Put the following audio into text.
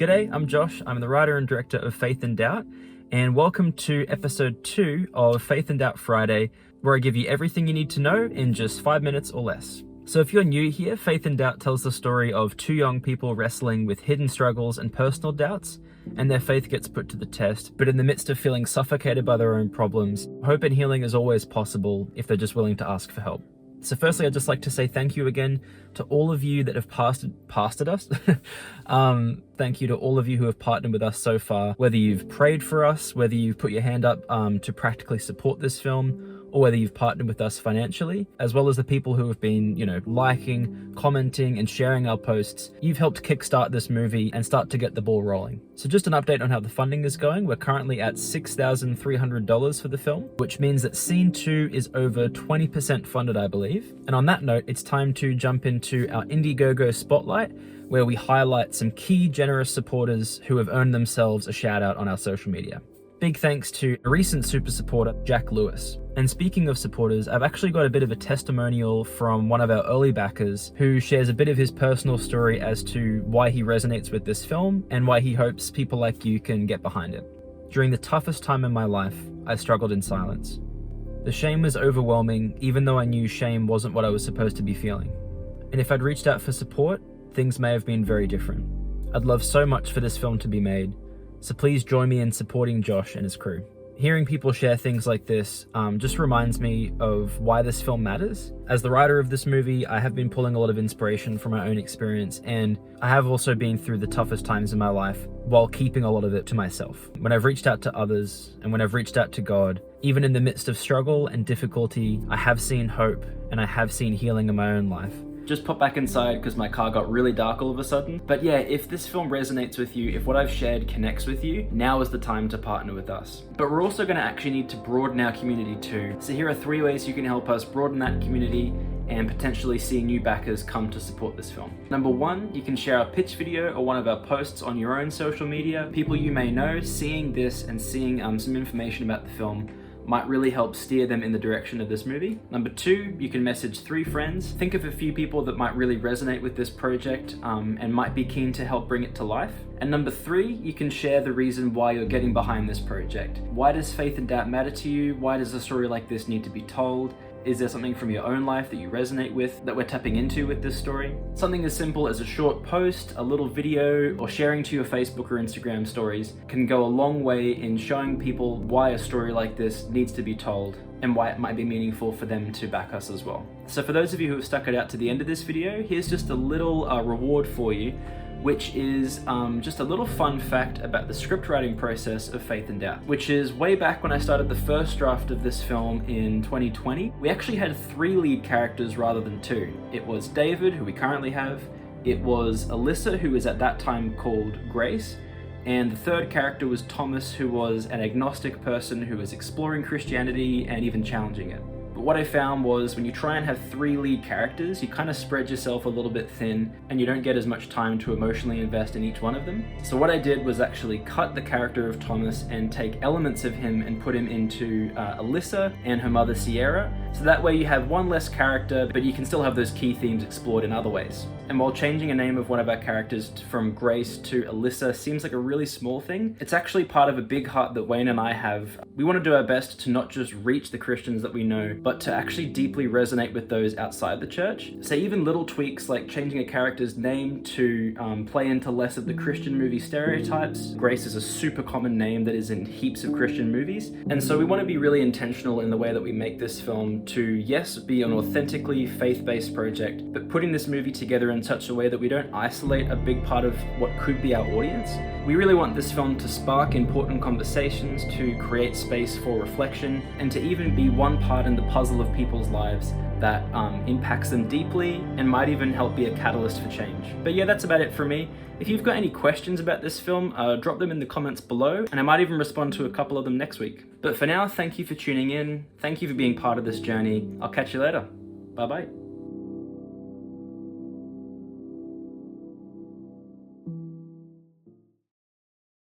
G'day, I'm Josh. I'm the writer and director of Faith and Doubt, and welcome to episode 2 of Faith and Doubt Friday, where I give you everything you need to know in just 5 minutes or less. So if you're new here, Faith and Doubt tells the story of two young people wrestling with hidden struggles and personal doubts, and their faith gets put to the test, but in the midst of feeling suffocated by their own problems, hope and healing is always possible if they're just willing to ask for help. So firstly, I'd just like to say thank you again to all of you that have pastored us. Thank you to all of you who have partnered with us so far, whether you've prayed for us, whether you've put your hand up to practically support this film, or whether you've partnered with us financially, as well as the people who have been, liking, commenting, and sharing our posts. You've helped kickstart this movie and start to get the ball rolling. So just an update on how the funding is going. We're currently at $6,300 for the film, which means that scene 2 is over 20% funded, I believe. And on that note, it's time to jump into our Indiegogo spotlight, where we highlight some key generous supporters who have earned themselves a shout out on our social media. Big thanks to a recent super supporter, Jack Lewis. And speaking of supporters, I've actually got a bit of a testimonial from one of our early backers who shares a bit of his personal story as to why he resonates with this film and why he hopes people like you can get behind it. During the toughest time in my life, I struggled in silence. The shame was overwhelming, even though I knew shame wasn't what I was supposed to be feeling. And if I'd reached out for support, things may have been very different. I'd love so much for this film to be made, so please join me in supporting Josh and his crew. Hearing people share things like this just reminds me of why this film matters. As the writer of this movie, I have been pulling a lot of inspiration from my own experience, and I have also been through the toughest times in my life while keeping a lot of it to myself. When I've reached out to others and when I've reached out to God, even in the midst of struggle and difficulty, I have seen hope and I have seen healing in my own life. Just pop back inside because my car got really dark all of a sudden. But yeah, if this film resonates with you, if what I've shared connects with you, now is the time to partner with us. But we're also going to actually need to broaden our community too. So here are 3 ways you can help us broaden that community and potentially see new backers come to support this film. Number 1, you can share our pitch video or one of our posts on your own social media. People you may know seeing this and seeing some information about the film might really help steer them in the direction of this movie. Number 2, you can message 3 friends. Think of a few people that might really resonate with this project and might be keen to help bring it to life. And number 3, you can share the reason why you're getting behind this project. Why does Faith and Doubt matter to you? Why does a story like this need to be told? Is there something from your own life that you resonate with that we're tapping into with this story? Something as simple as a short post, a little video, or sharing to your Facebook or Instagram stories can go a long way in showing people why a story like this needs to be told and why it might be meaningful for them to back us as well. So for those of you who have stuck it out to the end of this video, here's just a little reward for you, which is just a little fun fact about the script writing process of Faith and Doubt, which is way back when I started the first draft of this film in 2020, we actually had 3 lead characters rather than 2. It was David, who we currently have, it was Alyssa, who was at that time called Grace, and the third character was Thomas, who was an agnostic person who was exploring Christianity and even challenging it. But what I found was when you try and have 3 lead characters, you kind of spread yourself a little bit thin and you don't get as much time to emotionally invest in each one of them. So what I did was actually cut the character of Thomas and take elements of him and put him into Alyssa and her mother Sierra. So that way you have one less character, but you can still have those key themes explored in other ways. And while changing a name of one of our characters from Grace to Alyssa seems like a really small thing, it's actually part of a big heart that Wayne and I have. We want to do our best to not just reach the Christians that we know, but to actually deeply resonate with those outside the church. So even little tweaks like changing a character's name to play into less of the Christian movie stereotypes. Grace is a super common name that is in heaps of Christian movies. And so we want to be really intentional in the way that we make this film to, yes, be an authentically faith-based project, but putting this movie together in such a way that we don't isolate a big part of what could be our audience. We really want this film to spark important conversations, to create space for reflection, and to even be one part in the puzzle of people's lives that impacts them deeply and might even help be a catalyst for change. But yeah, that's about it for me. If you've got any questions about this film, drop them in the comments below, and I might even respond to a couple of them next week. But for now, thank you for tuning in. Thank you for being part of this journey. I'll catch you later. Bye-bye.